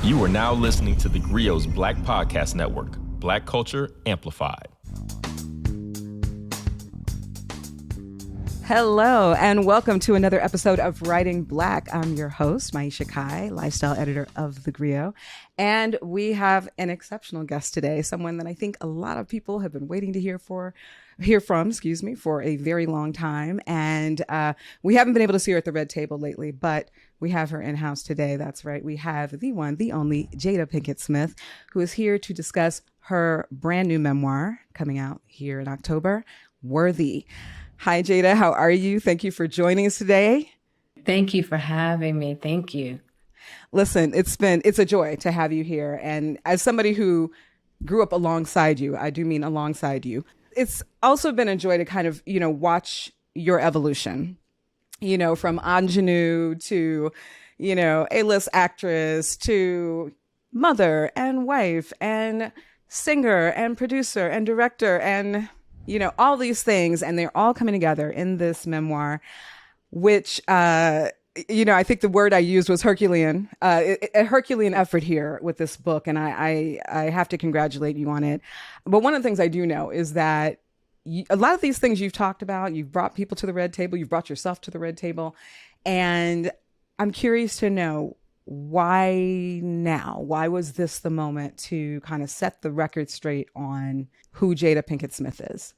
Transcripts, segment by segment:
You are now listening to theGrio's Black Podcast Network, Black Culture Amplified. Hello, and welcome to another episode of Writing Black. I'm your host, Maiysha Kai, lifestyle editor of theGrio. And we have an exceptional guest today, someone that I think a lot of people have been waiting to hear from, for a very long time. And we haven't been able to see her at the red table lately, but we have her in-house today. That's right. We have the one, the only Jada Pinkett Smith, who is here to discuss her brand new memoir coming out here in October, Worthy. Hi, Jada. How are you? Thank you for joining us today. Thank you for having me. Thank you. Listen, it's a joy to have you here. And as somebody who grew up alongside you, I do mean alongside you, it's also been a joy to kind of, watch your evolution, from ingenue to, A-list actress to mother and wife and singer and producer and director and all these things, and they're all coming together in this memoir, which, I think the word I used was Herculean, a Herculean effort here with this book. And I have to congratulate you on it. But one of the things I do know is that a lot of these things you've talked about, you've brought people to the red table, you've brought yourself to the red table. And I'm curious to know, why now? Why was this the moment to kind of set the record straight on who Jada Pinkett Smith is?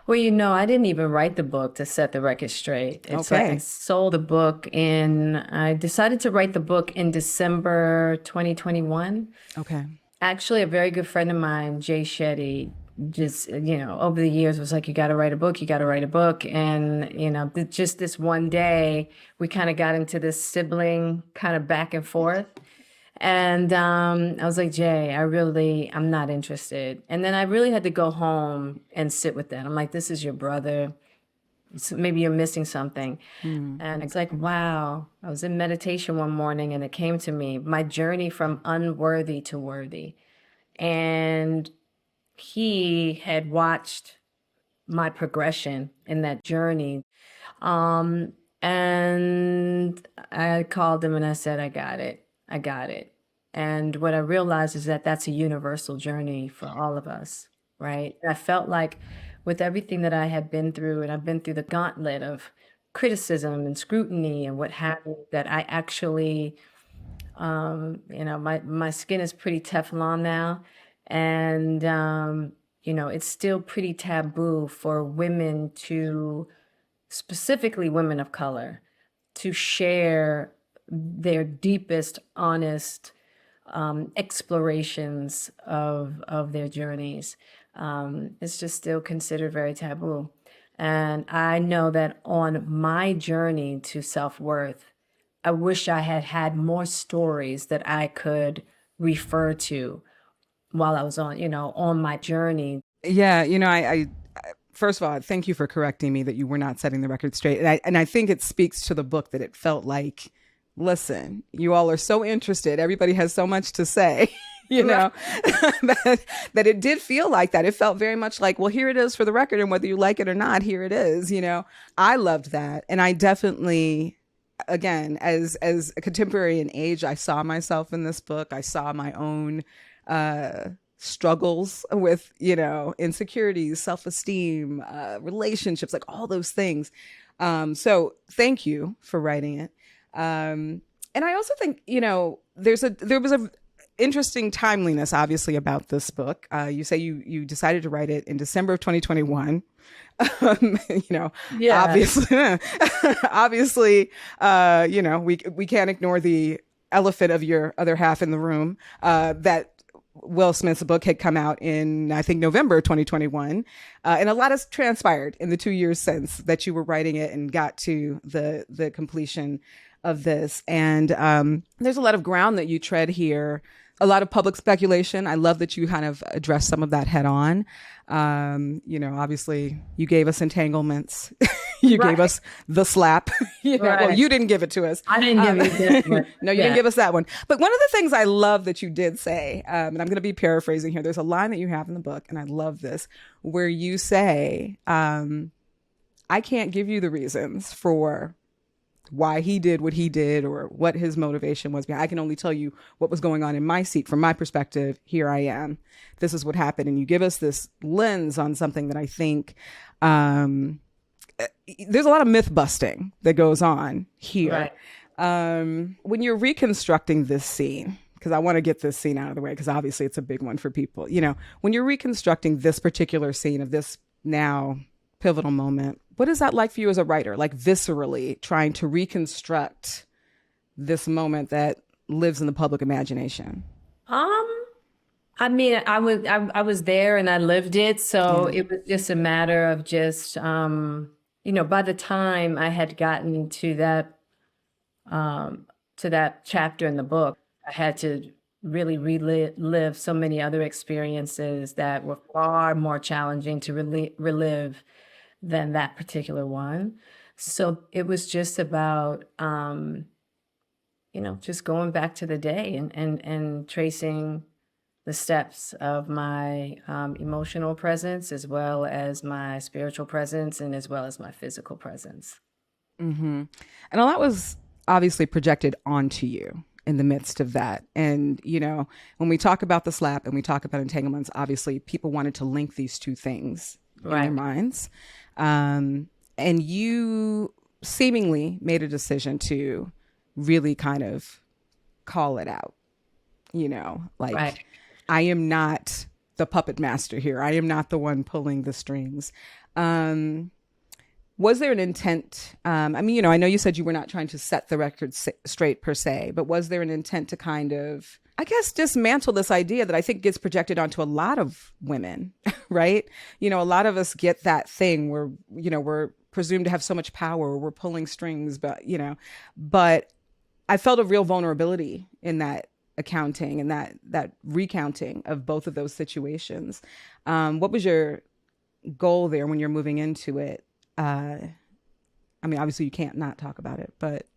Well, I didn't even write the book to set the record straight. It's okay. I sold the book I decided to write the book in December 2021. Okay. Actually, a very good friend of mine, Jay Shetty, just, over the years was like, you got to write a book, you got to write a book. And, just this one day, we kind of got into this sibling kind of back and forth. And I was like, Jay, I'm not interested. And then I really had to go home and sit with that. I'm like, this is your brother. So maybe you're missing something. And it's like, wow. I was in meditation one morning and it came to me, my journey from unworthy to worthy. And he had watched my progression in that journey. And I called him and I said, I got it. And what I realized is that that's a universal journey for all of us, right? I felt like with everything that I had been through, and I've been through the gauntlet of criticism and scrutiny and what have you, that I actually, my skin is pretty Teflon now. And, it's still pretty taboo for women specifically women of color, to share their deepest, honest explorations of their journeys. It's just still considered very taboo. And I know that on my journey to self-worth, I wish I had had more stories that I could refer to while I was on my journey. Yeah, I first of all, thank you for correcting me that you were not setting the record straight. And I think it speaks to the book that it felt like, listen, you all are so interested. Everybody has so much to say, that it did feel like that. It felt very much like, well, here it is for the record. And whether you like it or not, here it is. I loved that. And I definitely, again, as a contemporary in age, I saw myself in this book. I saw my own struggles with, insecurities, self-esteem, relationships, like all those things. So thank you for writing it. And I also think, there was a interesting timeliness, obviously, about this book. You say you decided to write it in December of 2021. Yeah. Obviously, we can't ignore the elephant of your other half in the room, that Will Smith's book had come out in, I think, November 2021. And a lot has transpired in the 2 years since that you were writing it and got to the completion of this. And there's a lot of ground that you tread here, a lot of public speculation. I love that you kind of address some of that head on. Obviously you gave us entanglements. You gave us the slap. Well, you didn't give it to us. I didn't give you that one. No, you didn't give us that one. But one of the things I love that you did say, and I'm going to be paraphrasing here, there's a line that you have in the book, and I love this, where you say, I can't give you the reasons for why he did what he did or what his motivation was. I can only tell you what was going on in my seat. From my perspective, here I am. This is what happened. And you give us this lens on something that I think there's a lot of myth busting that goes on here. Right. When you're reconstructing this scene, because I want to get this scene out of the way, because obviously it's a big one for people. You know, when you're reconstructing this particular scene of this now pivotal moment, what is that like for you as a writer, like viscerally trying to reconstruct this moment that lives in the public imagination? I mean, I was there and I lived it. So it was just a matter of just, you know, by the time I had gotten to that chapter in the book, I had to really relive so many other experiences that were far more challenging to relive than that particular one. So it was just about, you know, just going back to the day and tracing the steps of my emotional presence, as well as my spiritual presence, and as well as my physical presence. Mm-hmm. And a lot was obviously projected onto you in the midst of that. And, you know, when we talk about the slap and we talk about entanglements, obviously people wanted to link these two things in their minds. And you seemingly made a decision to really kind of call it out, you know, like, I am not the puppet master here. I am not the one pulling the strings. Was there an intent? I mean, you know, I know you said you were not trying to set the record straight per se, but was there an intent to kind of, I guess, dismantle this idea that I think gets projected onto a lot of women, right? You know, a lot of us get that thing where, you know, we're presumed to have so much power, we're pulling strings, but, you know, but I felt a real vulnerability in that accounting and that recounting of both of those situations. What was your goal there when you're moving into it? I mean, obviously you can't not talk about it, but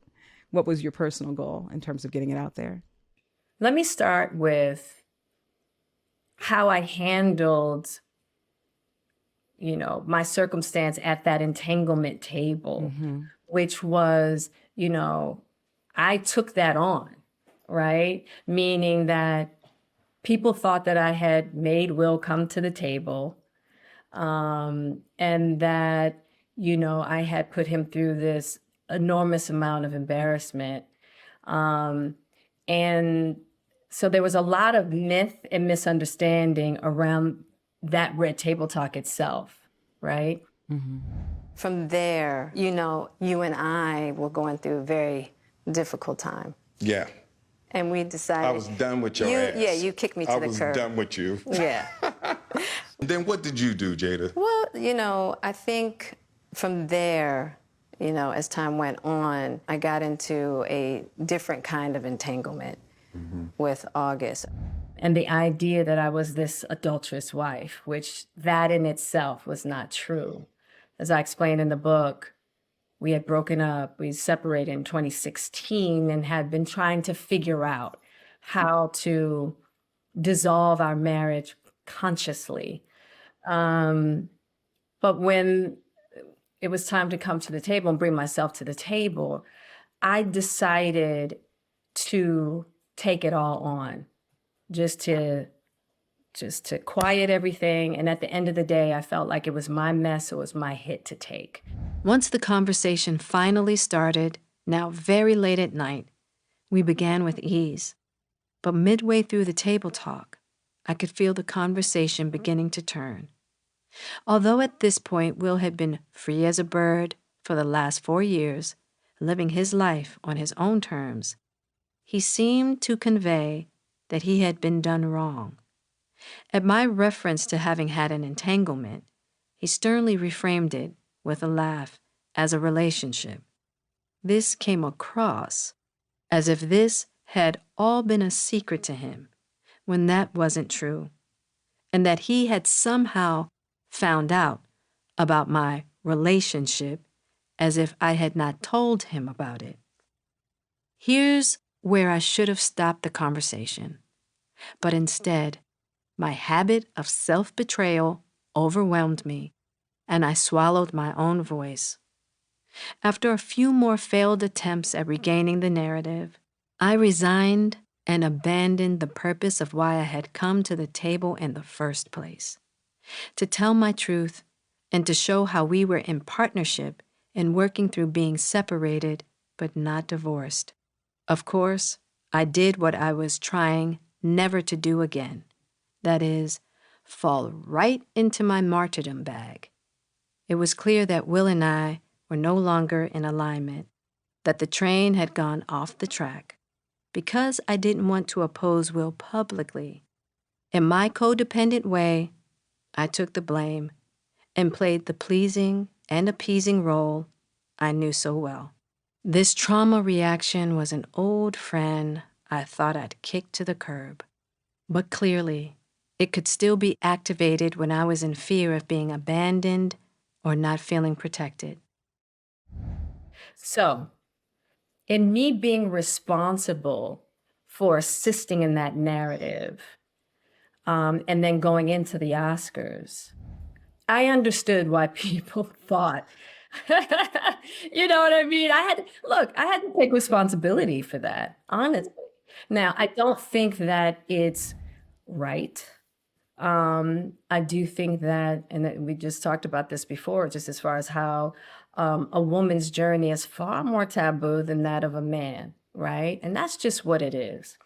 what was your personal goal in terms of getting it out there? Let me start with how I handled, you know, my circumstance at that entanglement table, which was, you know, I took that on, right? Meaning that people thought that I had made Will come to the table, and that, you know, I had put him through this enormous amount of embarrassment. And so there was a lot of myth and misunderstanding around that red table talk itself, right? From there, you know, you and I were going through a very difficult time. Yeah. And we decided... I was done with your ass. Yeah, you kicked me to the curb. I was done with you. Yeah. Then what did you do, Jada? Well, you know, I think from there, you know, as time went on, I got into a different kind of entanglement with August. And the idea that I was this adulterous wife, which that in itself was not true. As I explained in the book, we had broken up, we separated in 2016 and had been trying to figure out how to dissolve our marriage consciously. But when it was time to come to the table and bring myself to the table, I decided to take it all on, just to quiet everything. And at the end of the day, I felt like it was my mess, it was my hit to take. Once the conversation finally started, now very late at night, we began with ease. But midway through the table talk, I could feel the conversation beginning to turn. Although at this point Will had been free as a bird for the last 4 years, living his life on his own terms, he seemed to convey that he had been done wrong. At my reference to having had an entanglement, he sternly reframed it with a laugh as a relationship. This came across as if this had all been a secret to him, when that wasn't true, and that he had somehow found out about my relationship as if I had not told him about it. Here's where I should have stopped the conversation, but instead, my habit of self-betrayal overwhelmed me, and I swallowed my own voice. After a few more failed attempts at regaining the narrative, I resigned and abandoned the purpose of why I had come to the table in the first place: to tell my truth and to show how we were in partnership in working through being separated but not divorced. Of course, I did what I was trying never to do again. That is, fall right into my martyrdom bag. It was clear that Will and I were no longer in alignment, that the train had gone off the track. Because I didn't want to oppose Will publicly, in my codependent way, I took the blame and played the pleasing and appeasing role I knew so well. This trauma reaction was an old friend I thought I'd kicked to the curb. But clearly, it could still be activated when I was in fear of being abandoned or not feeling protected. So, in me being responsible for assisting in that narrative, and then going into the Oscars, I understood why people thought, you know what I mean? I had to take responsibility for that, honestly. Now, I don't think that it's right. I do think that, and that we just talked about this before, just as far as how a woman's journey is far more taboo than that of a man, right? And that's just what it is.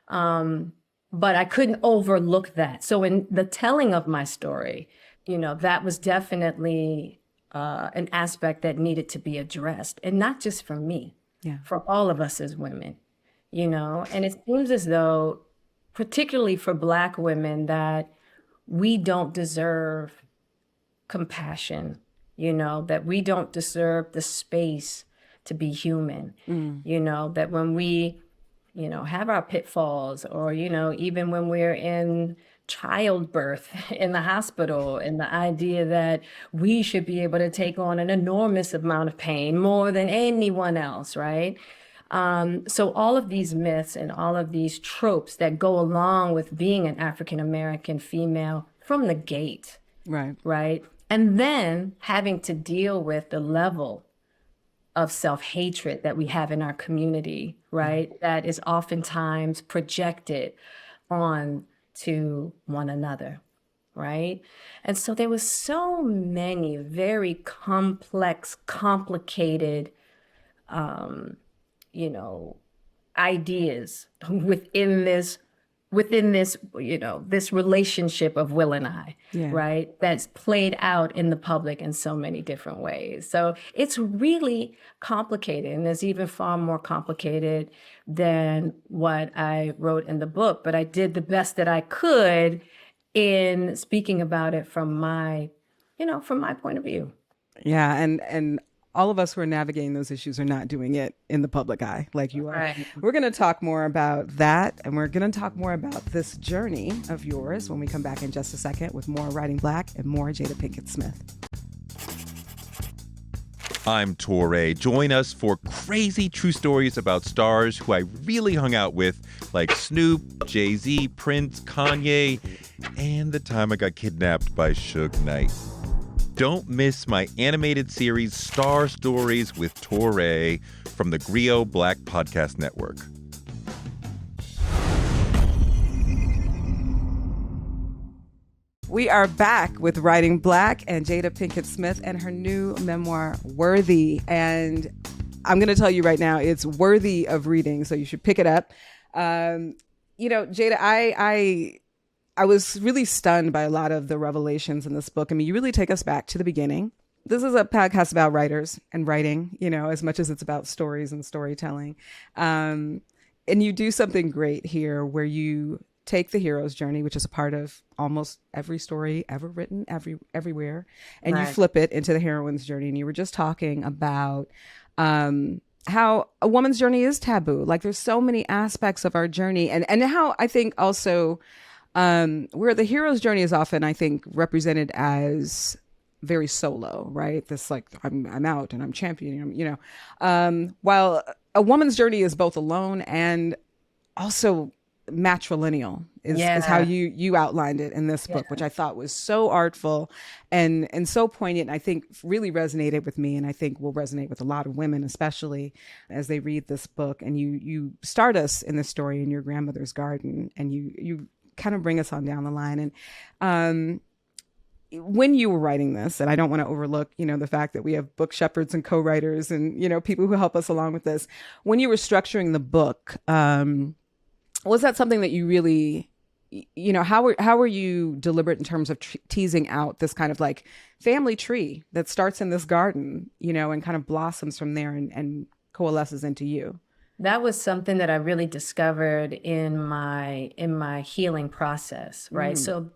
But I couldn't overlook that. So in the telling of my story, that was definitely an aspect that needed to be addressed, and not just for me, for all of us as women, And it seems as though, particularly for Black women, that we don't deserve compassion, that we don't deserve the space to be human, that when we, have our pitfalls, or, even when we're in childbirth in the hospital, and the idea that we should be able to take on an enormous amount of pain more than anyone else, right? So all of these myths and all of these tropes that go along with being an African American female from the gate, right? And then having to deal with the level of self-hatred that we have in our community, right? That is oftentimes projected on to one another, right? And so there was so many very complex, complicated, ideas within this, this relationship of Will and I, right? That's played out in the public in so many different ways. So it's really complicated, and it's even far more complicated than what I wrote in the book. But I did the best that I could in speaking about it from my point of view. Yeah, and all of us who are navigating those issues are not doing it in the public eye like you are. Right. We're going to talk more about that, and we're going to talk more about this journey of yours when we come back in just a second with more Writing Black and more Jada Pinkett Smith. I'm Torre. Join us for crazy true stories about stars who I really hung out with, like Snoop, Jay-Z, Prince, Kanye, and the time I got kidnapped by Suge Knight. Don't miss my animated series, Star Stories with Torre, from the theGrio Black Podcast Network. We are back with Writing Black and Jada Pinkett Smith and her new memoir, Worthy. And I'm going to tell you right now, it's worthy of reading, so you should pick it up. Jada, I was really stunned by a lot of the revelations in this book. I mean, you really take us back to the beginning. This is a podcast about writers and writing, as much as it's about stories and storytelling. And you do something great here where you take the hero's journey, which is a part of almost every story ever written everywhere, and you flip it into the heroine's journey. And you were just talking about how a woman's journey is taboo. Like, there's so many aspects of our journey, and how I think also where the hero's journey is often, I think, represented as very solo, right? This like, I'm out and I'm championing, while a woman's journey is both alone and also matrilineal is how you outlined it in this book, which I thought was so artful and so poignant. And I think really resonated with me, and I think will resonate with a lot of women, especially as they read this book. And you start us in the story in your grandmother's garden, and you kind of bring us on down the line. And when you were writing this, and I don't want to overlook, the fact that we have book shepherds and co-writers and, people who help us along with this. When you were structuring the book, was that something that you really, how were you deliberate in terms of teasing out this kind of like family tree that starts in this garden, and kind of blossoms from there and coalesces into you? That was something that I really discovered in my healing process, right? So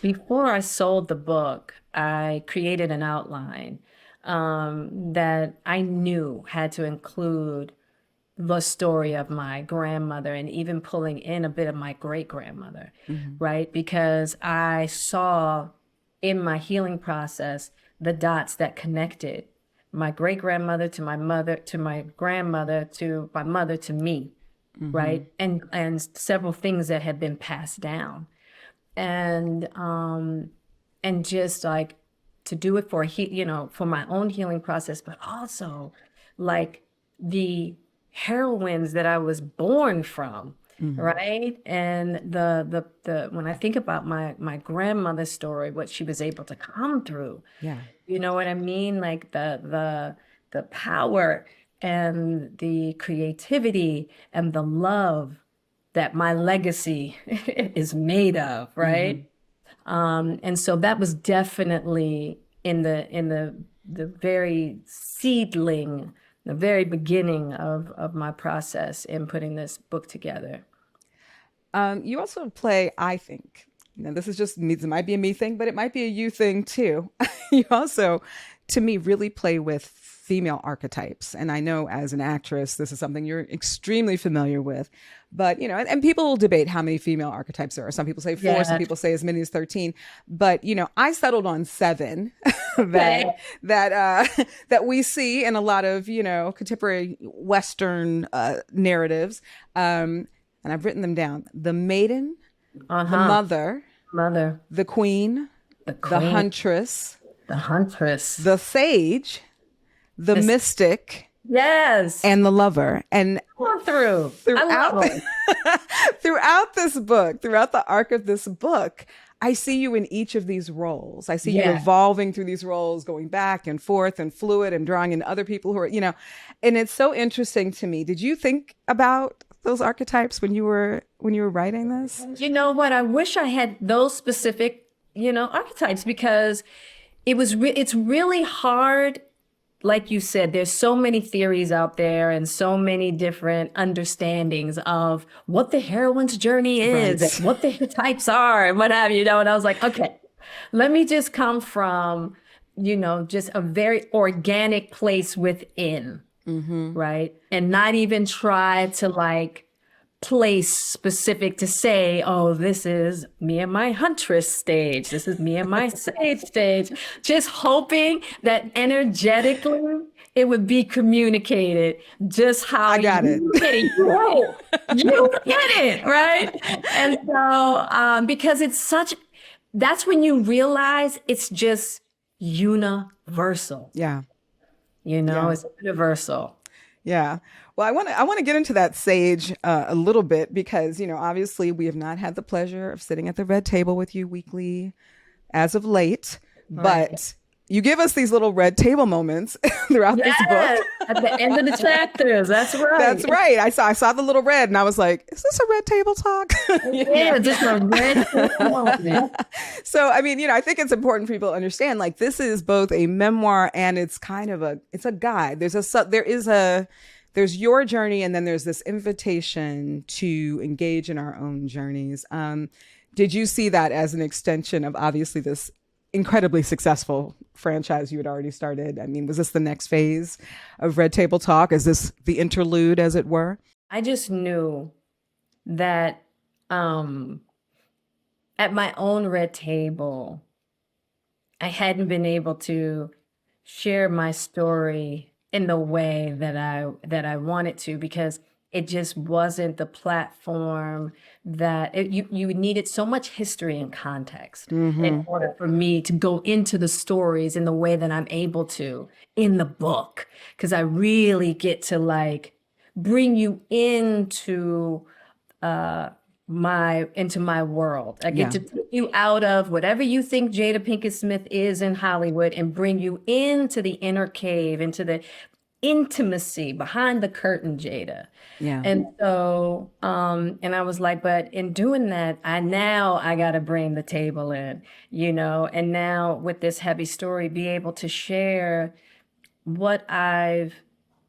before I sold the book, I created an outline that I knew had to include the story of my grandmother and even pulling in a bit of my great-grandmother, right? Because I saw in my healing process the dots that connected my great-grandmother to my mother, to my grandmother, to my mother, to me, right? And several things that had been passed down. And just like to do it for for my own healing process, but also like the heroines that I was born from, right? And the when I think about my grandmother's story, what she was able to come through, you know what I mean? Like the power and the creativity and the love that my legacy is made of, right? And so that was definitely in the very seedling, the very beginning of my process in putting this book together. You also play, I think, this is just me, it might be a me thing, but it might be a you thing too. You also, to me, really play with female archetypes. And I know as an actress, this is something you're extremely familiar with. But, and people will debate how many female archetypes there are. Some people say 4, some people say as many as 13. But, I settled on 7 that we see in a lot of, contemporary Western narratives. And I've written them down. The maiden, the mother, the queen, the huntress, the sage, the mystic, and the lover. And throughout this book, throughout the arc of this book, I see you in each of these roles. I see you evolving through these roles, going back and forth and fluid and drawing in other people who are, and it's so interesting to me. Did you think about those archetypes when you were writing this? You know what? I wish I had those specific, archetypes, because it's really hard. Like you said, there's so many theories out there and so many different understandings of what the heroine's journey is and what the types are and what have you, And I was like, okay, let me just come from, just a very organic place within, right? And not even try to place specific to say, oh, this is me and my huntress stage. This is me and my sage stage. Just hoping that energetically it would be communicated just how I got it. You get it, right? And so, because that's when you realize it's just universal. Yeah. It's universal. Yeah. Well, I want to get into that sage a little bit because, obviously we have not had the pleasure of sitting at the red table with you weekly as of late, but you give us these little red table moments throughout this book. At the end of the chapters. That's right. That's right. I saw the little red and I was like, is this a red table talk? Just a red table moment. So, I think it's important for people to understand, this is both a memoir and it's kind of it's a guide. There's your journey, and then there's this invitation to engage in our own journeys. Did you see that as an extension of obviously this incredibly successful franchise you had already started? Was this the next phase of Red Table Talk? Is this the interlude, as it were? I just knew that at my own red table, I hadn't been able to share my story in the way that I wanted to, because it just wasn't the platform that you needed so much history and context in order for me to go into the stories in the way that I'm able to in the book. Because I really get to like bring you into my world. I get to take you out of whatever you think Jada Pinkett Smith is in Hollywood and bring you into the inner cave, into the intimacy behind the curtain, Jada. Yeah. And so, and I was like, but in doing that, I got to bring the table in, and now with this heavy story, be able to share what I've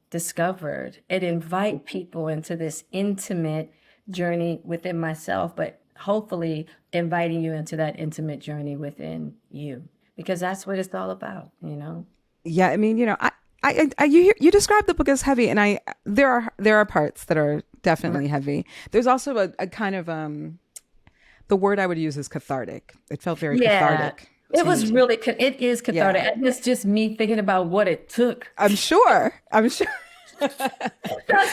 discovered and invite people into this intimate journey within myself, but hopefully inviting you into that intimate journey within you, because that's what it's all about, Yeah, I mean, you described the book as heavy, and there are parts that are definitely heavy. There's also a kind of the word I would use is cathartic. It felt very cathartic. It was really it is cathartic. Yeah. And it's just me thinking about what it took. I'm sure. That's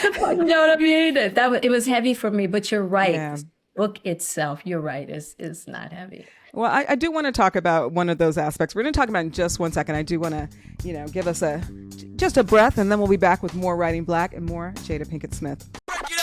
the point, you know what I mean? It was heavy for me, but you're right. Yeah. The book itself, you're right, is not heavy. Well, I do want to talk about one of those aspects. We're going to talk about it in just 1 second. I do want to, give us just a breath, and then we'll be back with more Writing Black and more Jada Pinkett Smith.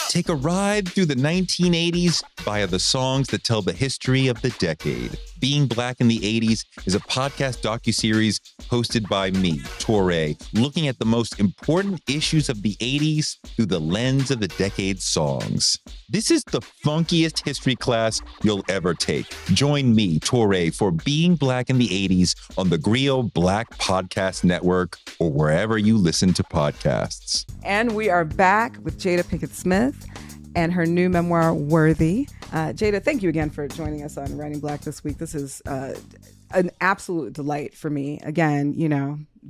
Take a ride through the 1980s via the songs that tell the history of the decade. Being Black in the 80s is a podcast docuseries hosted by me, Touré, looking at the most important issues of the 80s through the lens of the decade's songs. This is the funkiest history class you'll ever take. Join me, Touré, for Being Black in the 80s on the theGrio Black Podcast Network or wherever you listen to podcasts. And we are back with Jada Pinkett Smith and her new memoir, Worthy. Jada, thank you again for joining us on Writing Black this week. This is an absolute delight for me. Again,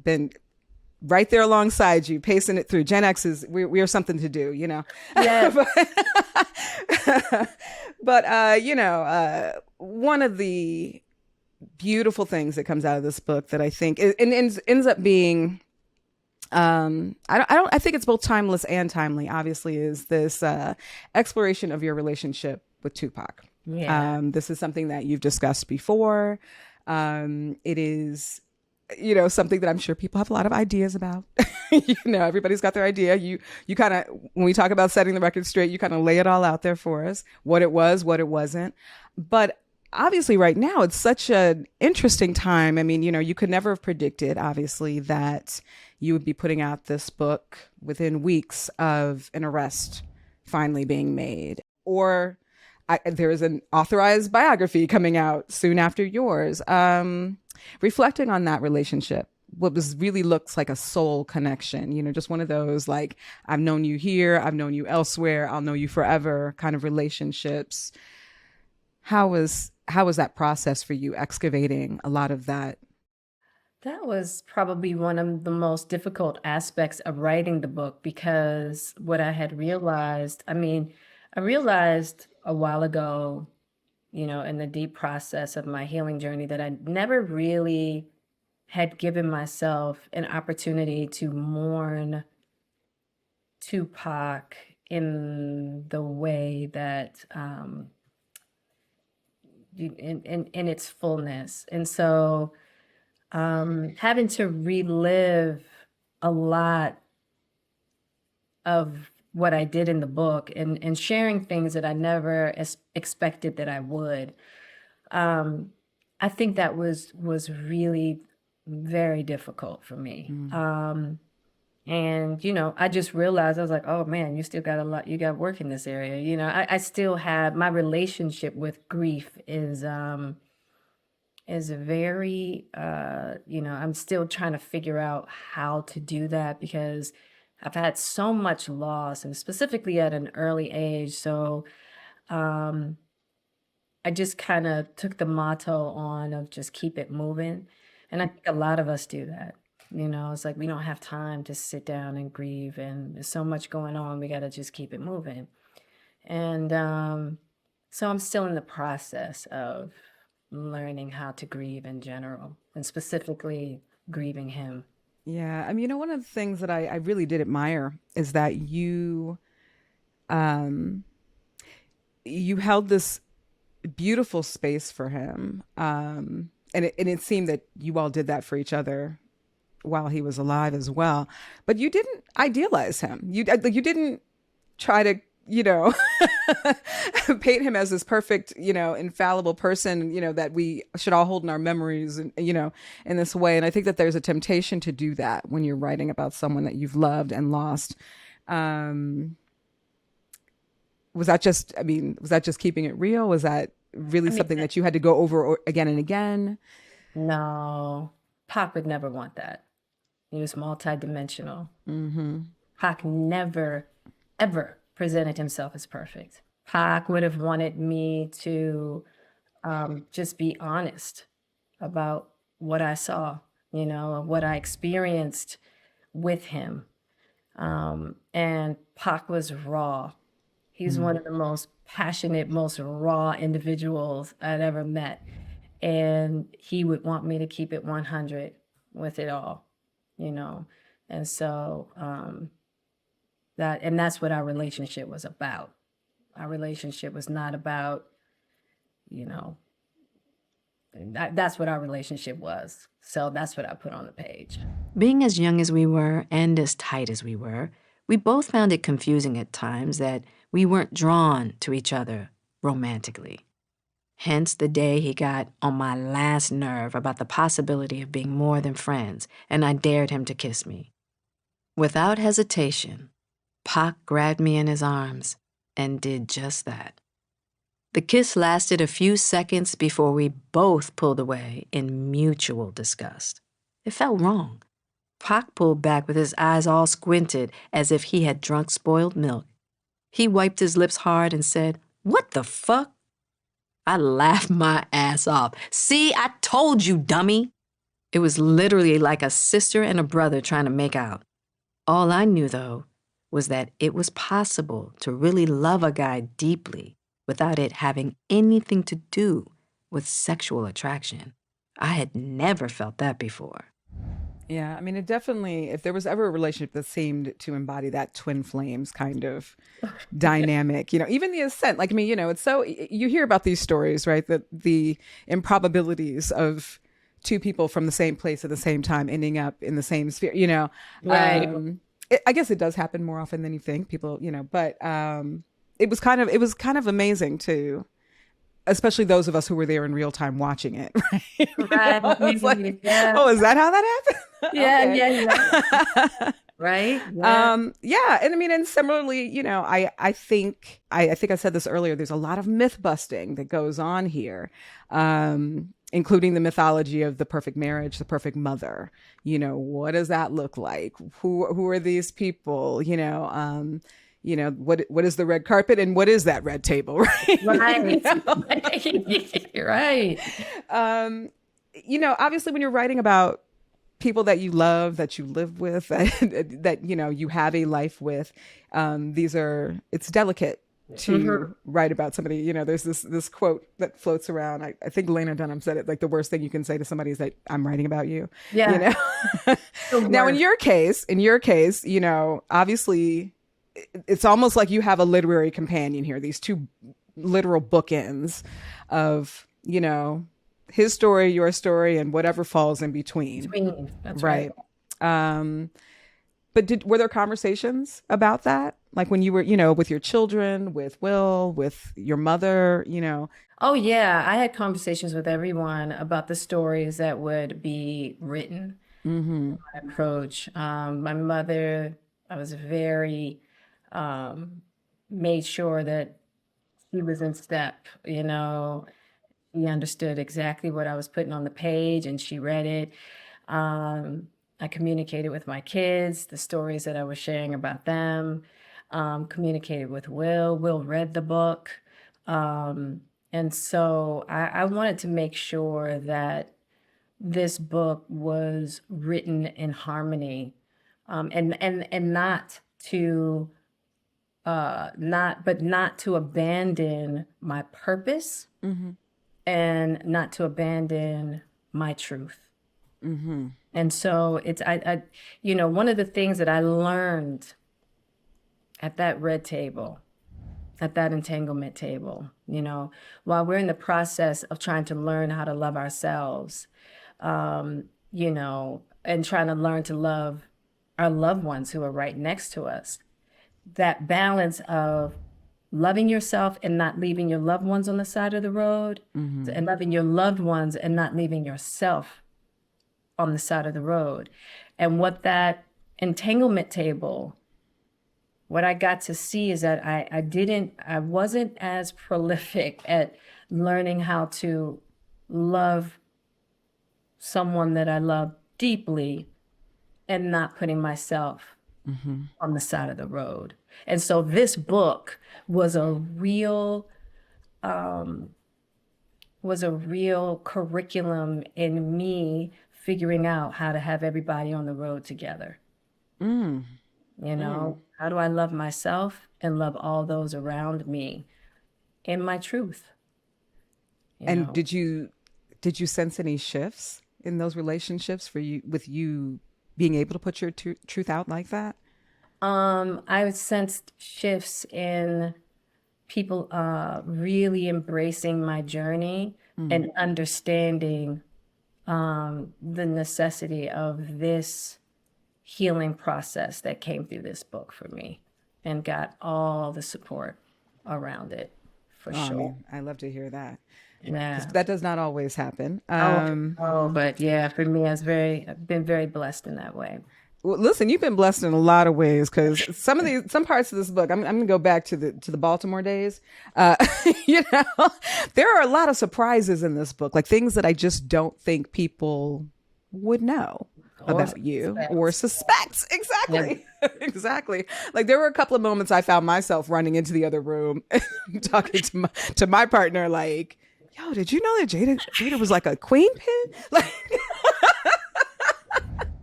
been right there alongside you, pacing it through. Gen X we are something to do, Yes. But one of the beautiful things that comes out of this book that I think ends up being, I think it's both timeless and timely, obviously, is this exploration of your relationship with Tupac. Yeah. This is something that you've discussed before. It is, something that I'm sure people have a lot of ideas about. Everybody's got their idea. You kind of, when we talk about setting the record straight, you kind of lay it all out there for us, what it was, what it wasn't. But obviously right now it's such an interesting time. I mean, you could never have predicted, obviously, that you would be putting out this book within weeks of an arrest finally being made. Or there is an authorized biography coming out soon after yours. Reflecting on that relationship, what really looks like a soul connection, just one of those, like, I've known you here, I've known you elsewhere, I'll know you forever kind of relationships. How was that process for you, excavating a lot of that? That was probably one of the most difficult aspects of writing the book, because what I had realized, I realized a while ago, in the deep process of my healing journey, that I never really had given myself an opportunity to mourn Tupac in the way that, in its fullness. And so having to relive a lot of what I did in the book and sharing things that I never expected that I would. I think that was really very difficult for me. And, I just realized, I was like, oh man, you still got a lot, you got work in this area. I still have, my relationship with grief is very, I'm still trying to figure out how to do that, because I've had so much loss, and specifically at an early age. So I just kind of took the motto on of just keep it moving. And I think a lot of us do that. It's like we don't have time to sit down and grieve, and there's so much going on. We got to just keep it moving. And so I'm still in the process of learning how to grieve in general, and specifically grieving him. Yeah. One of the things that I really did admire is that you you held this beautiful space for him. And it seemed that you all did that for each other while he was alive as well. But you didn't idealize him. You didn't try to, paint him as this perfect, infallible person, that we should all hold in our memories and, in this way. And I think that there's a temptation to do that when you're writing about someone that you've loved and lost. Was that just keeping it real? Was that really something that you had to go over again and again? No, Pac would never want that. He was multidimensional. Pac never, ever presented himself as perfect. Pac would have wanted me to just be honest about what I saw, what I experienced with him. And Pac was raw. He's one of the most passionate, most raw individuals I'd ever met. And he would want me to keep it 100 with it all, And so that's what our relationship was about. Our relationship was not about, that's what our relationship was. So that's what I put on the page. Being as young as we were and as tight as we were, we both found it confusing at times that we weren't drawn to each other romantically. Hence the day he got on my last nerve about the possibility of being more than friends, and I dared him to kiss me. Without hesitation, Pac grabbed me in his arms and did just that. The kiss lasted a few seconds before we both pulled away in mutual disgust. It felt wrong. Pac pulled back with his eyes all squinted as if he had drunk spoiled milk. He wiped his lips hard and said, "What the fuck?" I laughed my ass off. "See, I told you, dummy." It was literally like a sister and a brother trying to make out. All I knew, though, was that it was possible to really love a guy deeply without it having anything to do with sexual attraction. I had never felt that before. Yeah, I mean, it definitely, if there was ever a relationship that seemed to embody that twin flames kind of dynamic, even the ascent, it's so, you hear about these stories, right? That the improbabilities of two people from the same place at the same time ending up in the same sphere, Right. I guess it does happen more often than you think, people, but it was kind of amazing to, especially those of us who were there in real time watching it, right? Right. It's like, Yeah. oh, is that how that happened? Yeah, Okay. yeah. Right? Yeah. Yeah. And I mean, and similarly, I think I said this earlier, there's a lot of myth busting that goes on here, including the mythology of the perfect marriage, the perfect mother. What does that look like? Who are these people? What is the red carpet and what is that red table, right? Right. Right. Obviously when you're writing about people that you love, that you live with, that you have a life with, it's delicate to write about somebody. There's this quote that floats around. I think Lena Dunham said it, like the worst thing you can say to somebody is that I'm writing about you. Yeah. Now in your case, obviously it's almost like you have a literary companion here, these two literal bookends of, his story, your story, and whatever falls in between. That's right. But were there conversations about that? Like when you were, with your children, with Will, with your mother, Oh, yeah. I had conversations with everyone about the stories that would be written. My approach. My mother, I was very, made sure that she was in step, She understood exactly what I was putting on the page and she read it. I communicated with my kids, the stories that I was sharing about them, communicated with Will. Will read the book. And so I wanted to make sure that this book was written in harmony, and not to not to abandon my purpose and not to abandon my truth. And so it's one of the things that I learned at that red table at that entanglement table, while we're in the process of trying to learn how to love ourselves, and trying to learn to love our loved ones who are right next to us. That balance of loving yourself and not leaving your loved ones on the side of the road, and loving your loved ones and not leaving yourself on the side of the road. And what that entanglement table, what I got to see is that I wasn't as prolific at learning how to love someone that I love deeply and not putting myself on the side of the road. And so this book was a real curriculum in me figuring out how to have everybody on the road together. How do I love myself and love all those around me in my truth? And did you sense any shifts in those relationships for you, with you being able to put your truth out like that? I sensed shifts in people really embracing my journey and understanding the necessity of this healing process that came through this book for me, and got all the support around it, for sure. I love to hear that. Yeah. 'Cause that does not always happen. But yeah, for me, I've been very blessed in that way. Well, listen, you've been blessed in a lot of ways, because some parts of this book, I'm going to go back to the Baltimore days. There are a lot of surprises in this book, like things that I just don't think people would know about you or suspect. Exactly. Yeah. Exactly. Like there were a couple of moments I found myself running into the other room talking to my partner, like, yo, did you know that Jada was like a queen pin? Like,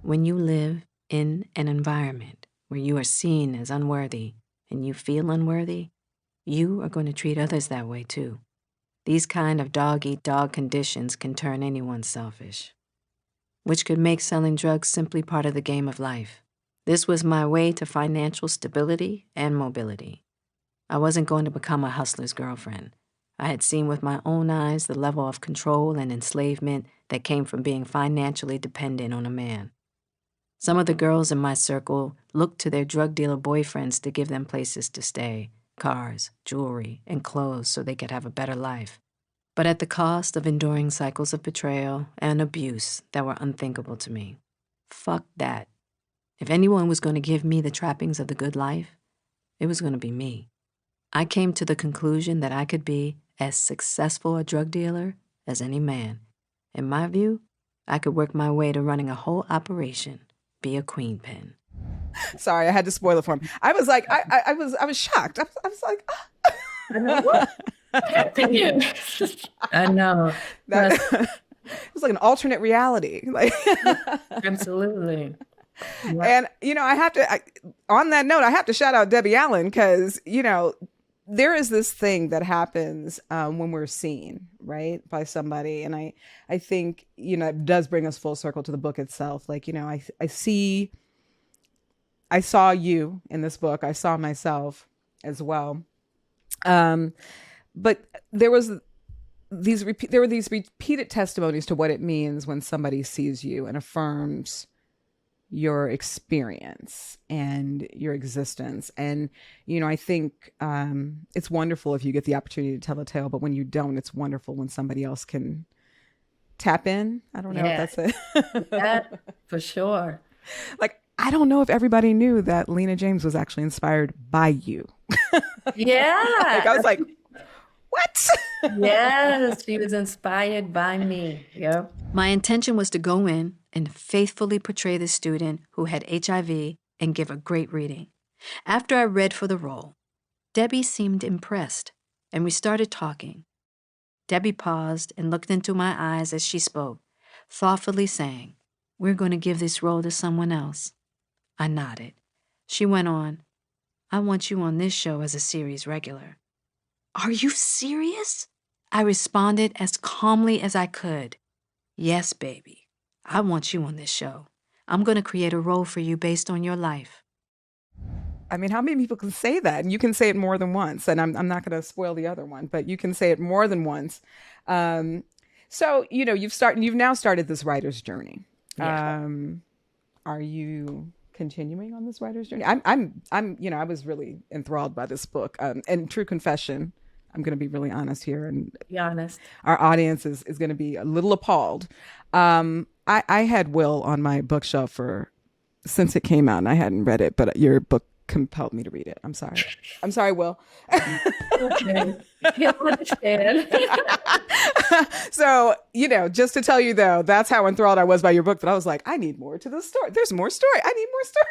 When you live in an environment where you are seen as unworthy and you feel unworthy, you are going to treat others that way too. These kind of dog-eat-dog conditions can turn anyone selfish, which could make selling drugs simply part of the game of life. This was my way to financial stability and mobility. I wasn't going to become a hustler's girlfriend. I had seen with my own eyes the level of control and enslavement that came from being financially dependent on a man. Some of the girls in my circle looked to their drug dealer boyfriends to give them places to stay, cars, jewelry, and clothes so they could have a better life, but at the cost of enduring cycles of betrayal and abuse that were unthinkable to me. Fuck that. If anyone was going to give me the trappings of the good life, it was going to be me. I came to the conclusion that I could be as successful a drug dealer as any man. In my view, I could work my way to running a whole operation, be a queen pin. Sorry, I had to spoil it for him. I was like, I was shocked. I was like, ah. I know. It was like an alternate reality. Like, Absolutely. Yeah. And, on that note, I have to shout out Debbie Allen, because, there is this thing that happens when we're seen, right, by somebody. And I think, it does bring us full circle to the book itself. Like, I saw you in this book. I saw myself as well. But there were these repeated testimonies to what it means when somebody sees you and affirms your experience and your existence. And, I think it's wonderful if you get the opportunity to tell a tale, but when you don't, it's wonderful when somebody else can tap in. I don't know if that's it. That, for sure. Like, I don't know if everybody knew that Lena James was actually inspired by you. Yeah. Like, I was like, what? Yes, she was inspired by me. Yep. My intention was to go in and faithfully portray the student who had HIV and give a great reading. After I read for the role, Debbie seemed impressed, and we started talking. Debbie paused and looked into my eyes as she spoke, thoughtfully saying, "We're going to give this role to someone else." I nodded. She went on, "I want you on this show as a series regular." "Are you serious?" I responded as calmly as I could. "Yes, baby. I want you on this show. I'm going to create a role for you based on your life." I mean, how many people can say that? And you can say it more than once. And I'm not going to spoil the other one, but you can say it more than once. So, you've now started this writer's journey. Yeah. Are you continuing on this writer's journey? I was really enthralled by this book. And true confession, I'm going to be really honest here, and Be honest. our audience is going to be a little appalled. I had Will on my bookshelf since it came out, and I hadn't read it, but your book compelled me to read it. I'm sorry, Will. Okay. He'll understand. So, just to tell you though, that's how enthralled I was by your book, that I was like, I need more to the story. There's more story. I need more story.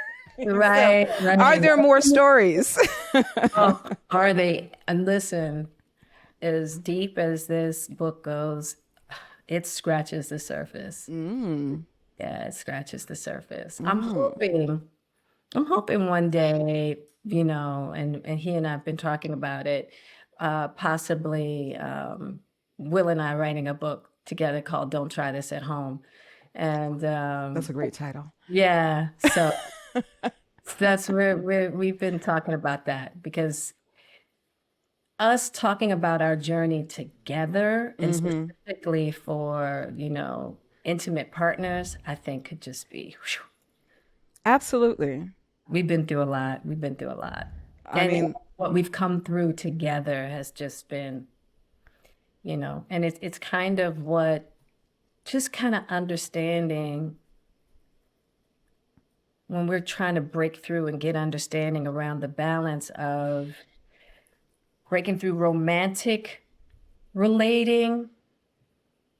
Right, So, right. are there more stories? Oh, are they? And listen, as deep as this book goes, it scratches the surface. Yeah, it scratches the surface. I'm hoping one day, and he and I have been talking about it, possibly Will and I writing a book together called Don't Try This at Home. And That's a great title. yeah, so that's where we've been talking about that, because us talking about our journey together, and specifically for, intimate partners, I think could just be, whew. Absolutely. We've been through a lot. I And mean, what we've come through together has just been, and it's kind of just kind of understanding when we're trying to break through and get understanding around the balance of breaking through romantic relating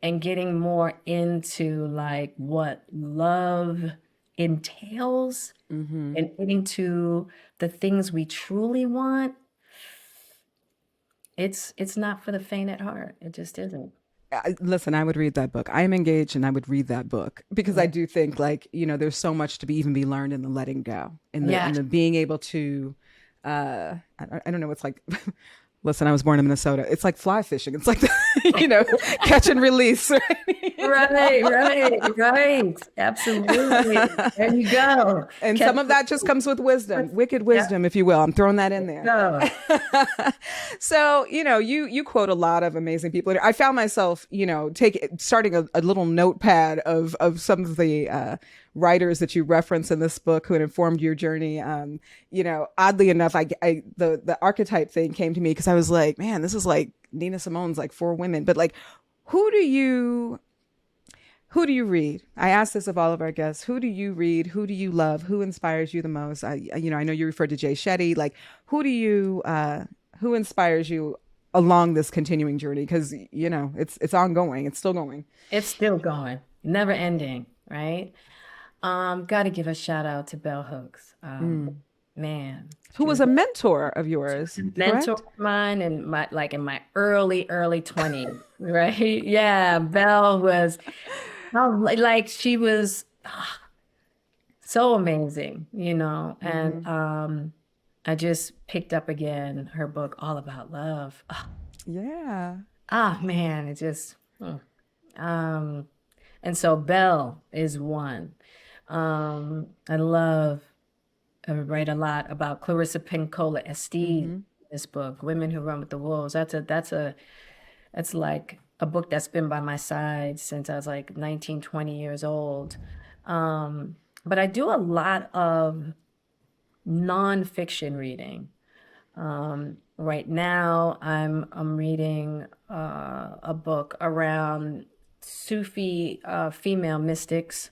and getting more into like what love entails, and getting to the things we truly want. It's not for the faint at heart. It just isn't. listen, I would read that book. I am engaged and I would read that book because I do think there's so much to be learned in the letting go, in the being able to, I don't know. It's like, listen, I was born in Minnesota. It's like fly fishing. It's like, catch and release. Right. Absolutely. There you go. And some of that just comes with wisdom, wicked wisdom, if you will. I'm throwing that in there. No. So, you quote a lot of amazing people. I found myself, starting a little notepad of some of the writers that you reference in this book who had informed your journey. Oddly enough, the archetype thing came to me because I was like, man, this is like Nina Simone's like For Women. But like, who do you read? I ask this of all of our guests. Who do you read? Who do you love? Who inspires you the most? I know you referred to Jay Shetty. Like, who inspires you along this continuing journey? Because, it's ongoing. It's still going. It's still going. Never ending, right? Got to give a shout out to Bell Hooks. Man. Who was a mentor of yours? Mentor of mine in my early 20s, right? Yeah, Belle was she was so amazing, and I just picked up again her book All About Love. Yeah. Man, it just and so Belle is one. I write a lot about Clarissa Pinkola Estes, this book, Women Who Run with the Wolves. That's like a book that's been by my side since I was like 19, 20 years old. But I do a lot of nonfiction reading. Right now, I'm reading a book around Sufi female mystics,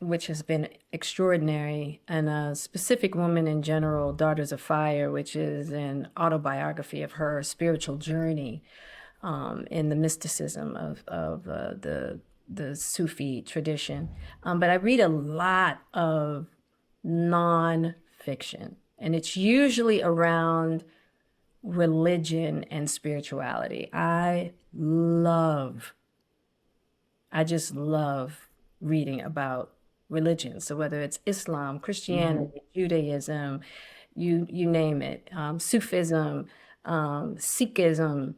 which has been extraordinary, and a specific woman in general, Daughters of Fire, which is an autobiography of her spiritual journey in the mysticism of the Sufi tradition. But I read a lot of nonfiction, and it's usually around religion and spirituality. I just love reading about religion. So whether it's Islam, Christianity, Judaism, you name it, Sufism, Sikhism,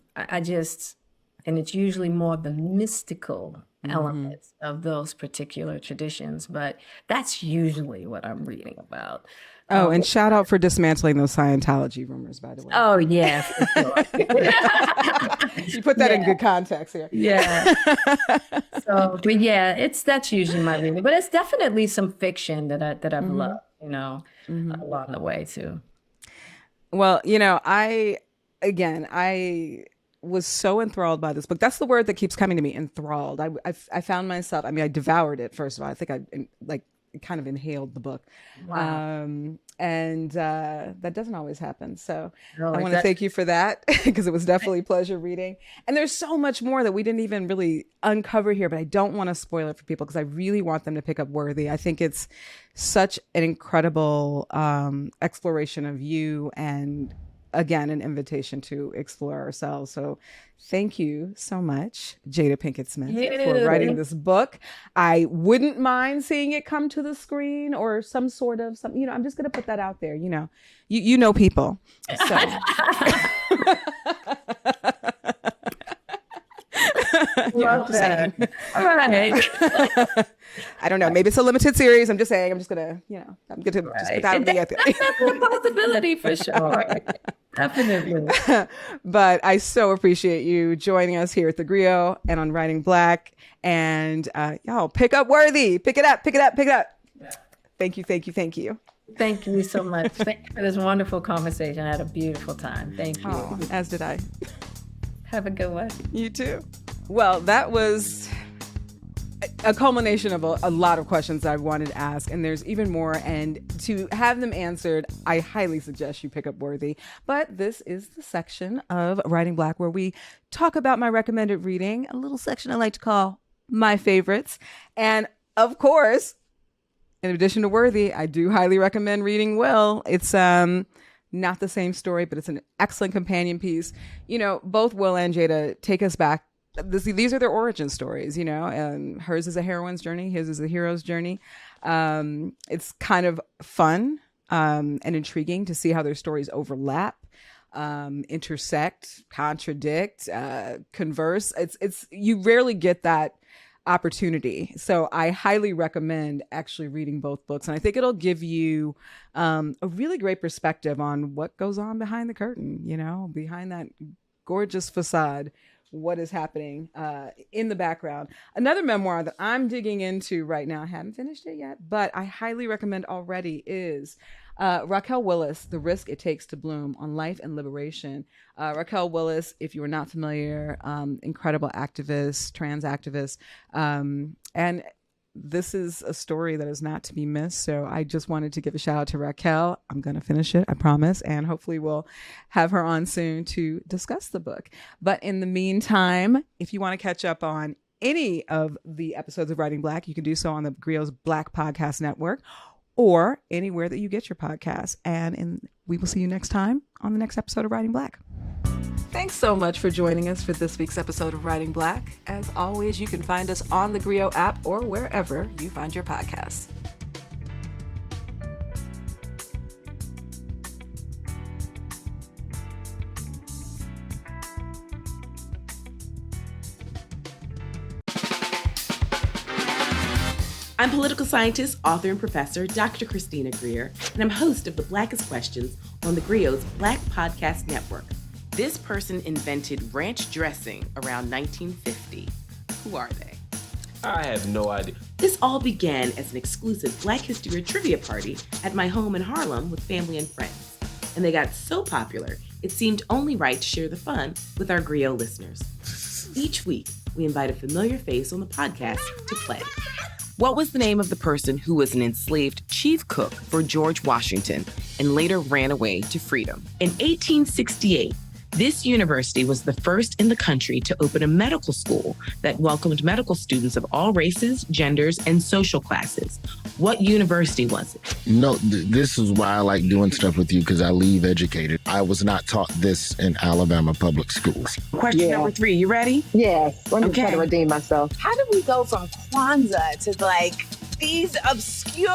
And it's usually more of the mystical elements of those particular traditions. But that's usually what I'm reading about. Oh, and shout out for dismantling those Scientology rumors, by the way. Oh, yeah, for sure. You put that in good context here. Yeah. So, but yeah, that's usually my reading. But it's definitely some fiction that I've loved, along the way too. Well, I was so enthralled by this book. That's the word that keeps coming to me, enthralled. I found myself, I devoured it, first of all. I think I kind of inhaled the book. Wow. And that doesn't always happen. So No, I want to thank you for that, because it was definitely a pleasure reading. And there's so much more that we didn't even really uncover here, but I don't want to spoil it for people because I really want them to pick up Worthy. I think it's such an incredible exploration of you, and again, an invitation to explore ourselves. So thank you so much, Jada Pinkett Smith, for writing this book. I wouldn't mind seeing it come to the screen or some sort of something, I'm just going to put that out there. You know people. So. Love that. All right. I don't know. Maybe it's a limited series. I'm just saying. I'm just gonna, I'm gonna just put that out there. That's a possibility for sure. Definitely. But I so appreciate you joining us here at theGrio and on Writing Black. And y'all, pick up Worthy. Pick it up. Pick it up. Pick it up. Thank you. Thank you. Thank you. Thank you so much. Thank you for this wonderful conversation. I had a beautiful time. Thank you. Oh, as did I. Have a good one. You too. Well, that was a culmination of a lot of questions I wanted to ask, and there's even more. And to have them answered, I highly suggest you pick up Worthy. But this is the section of Writing Black where we talk about my recommended reading, a little section I like to call My Favorites. And of course, in addition to Worthy, I do highly recommend reading Will. It's not the same story, but it's an excellent companion piece. Both Will and Jada take us back. These are their origin stories, and hers is a heroine's journey. His is a hero's journey. It's kind of fun and intriguing to see how their stories overlap, intersect, contradict, converse. You rarely get that opportunity. So I highly recommend actually reading both books. And I think it'll give you a really great perspective on what goes on behind the curtain, behind that gorgeous facade, what is happening in the background. Another memoir that I'm digging into right now, I haven't finished it yet, but I highly recommend already, is Raquel Willis, The Risk It Takes to Bloom, on life and liberation. Raquel Willis, if you are not familiar, incredible activist, trans activist. And this is a story that is not to be missed. So I just wanted to give a shout out to Raquel. I'm going to finish it, I promise. And hopefully we'll have her on soon to discuss the book. But in the meantime, if you want to catch up on any of the episodes of Writing Black, you can do so on the Grio's Black Podcast Network or anywhere that you get your podcasts. And we will see you next time on the next episode of Writing Black. Thanks so much for joining us for this week's episode of Writing Black. As always, you can find us on the GRIO app or wherever you find your podcasts. I'm political scientist, author, and professor Dr. Christina Greer, and I'm host of The Blackest Questions on the GRIO's Black Podcast Network. This person invented ranch dressing around 1950. Who are they? I have no idea. This all began as an exclusive Black History trivia party at my home in Harlem with family and friends. And they got so popular, it seemed only right to share the fun with our GRIO listeners. Each week, we invite a familiar face on the podcast to play. What was the name of the person who was an enslaved chief cook for George Washington and later ran away to freedom? In 1868, this university was the first in the country to open a medical school that welcomed medical students of all races, genders, and social classes. What university was it? This is why I like doing stuff with you, because I leave educated. I was not taught this in Alabama public schools. Question number 3, you ready? Yes. Let me try to redeem myself. How did we go from Kwanzaa to these obscure...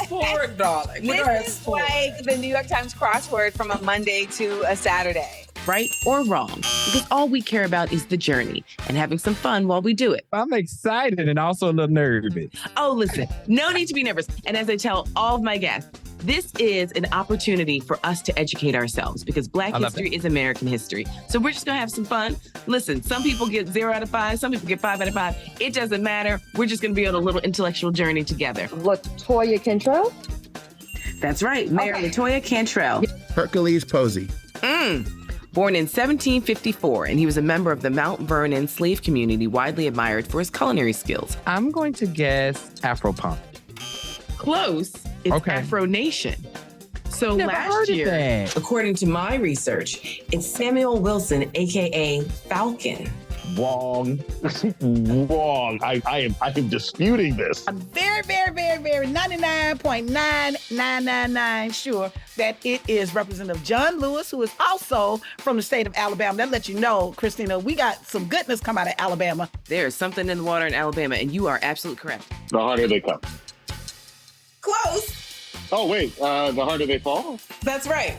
sport, darling. This is like the New York Times crossword from a Monday to a Saturday. right or wrong, because all we care about is the journey and having some fun while we do it. I'm excited and also a little nervous. Oh, listen, no need to be nervous. And as I tell all of my guests, this is an opportunity for us to educate ourselves because Black history is American history. So we're just going to have some fun. Listen, some people get 0 out of 5. Some people get 5 out of 5. It doesn't matter. We're just going to be on a little intellectual journey together. Latoya Cantrell? That's right. Mayor Latoya Cantrell. Hercules Posey. Born in 1754, and he was a member of the Mount Vernon slave community, widely admired for his culinary skills. I'm going to guess Afro-punk. Close. It's Afro Nation. So last year, according to my research, it's Samuel Wilson, aka Falcon. Wrong. Wrong. I am disputing this. I'm very 99.9999 sure that it is Representative John Lewis, who is also from the state of Alabama. That lets you know, Christina, we got some goodness come out of Alabama. There's something in the water in Alabama, and you are absolutely correct. The harder they come. Close. Oh, wait. The harder they fall? That's right.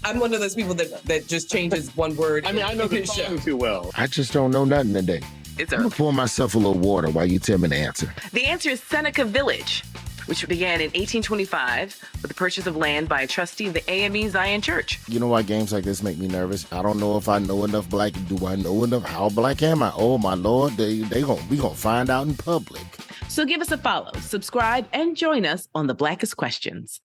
I'm one of those people that just changes one word. I mean, I know the song too well. I just don't know nothing today. It's I'm gonna pour myself a little water while you tell me the answer. The answer is Seneca Village, which began in 1825 with the purchase of land by a trustee of the AME Zion Church. You know why games like this make me nervous? I don't know if I know enough black. Do I know enough? How black am I? Oh my Lord, we gonna find out in public. So give us a follow, subscribe, and join us on the Blackest Questions.